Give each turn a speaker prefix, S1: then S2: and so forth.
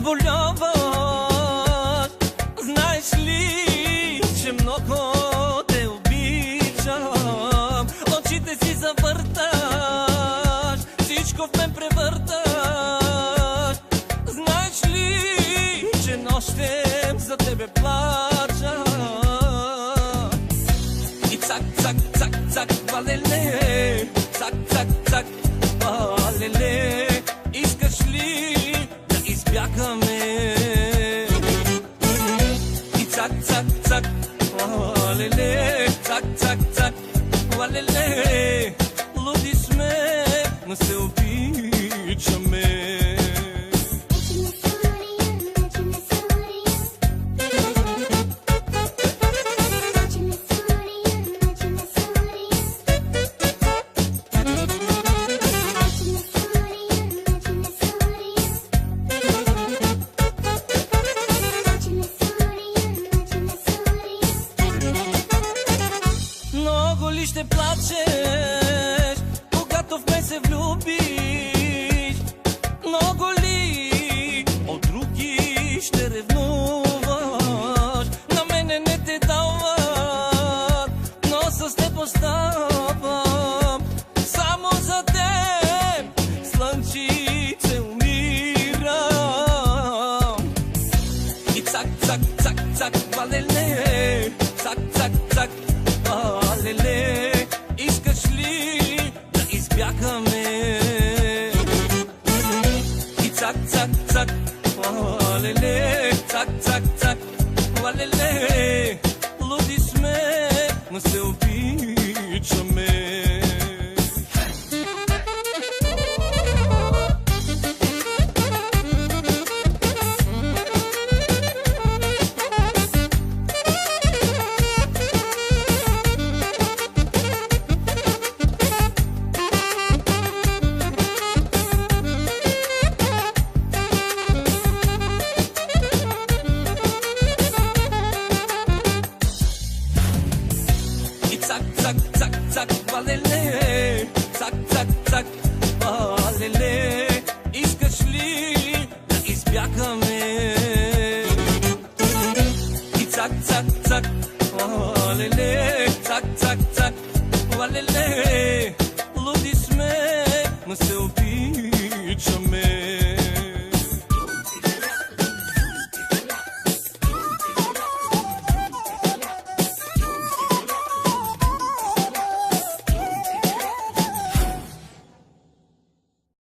S1: заболяваш. Знаеш ли, че много те обичам? Очите си завърташ, всичко в мен превърташ. Знаеш ли, че нощем за тебе плача? И цак, цак, цак, цак, валеле, цак, цак, цак, валеле. Искаш ли да избягаме? И цак, цак, цак, валеле, цак, цак, цак, валеле. Луди сме, но се обичаме. Много ли ще плачеш, когато в мен се влюбиш? Много ли от други ще ревнуваш? На мене не те дават, но с теб оставам. Само за теб, слънчице, умирам. И цак, цак, цак, цак, валеле, цак, цак, цак, валеле. Искаш ли да избягаме? И цак, цак, цак, валеле, цак, цак, цак, валеле. Луди сме, но се обичаме. Цак, цак, цак, цак, валеле, цак, цак, цак, валеле. Искаш ли да избягаме? И цак, цак, цак, валеле, цак, цак, цак, валеле.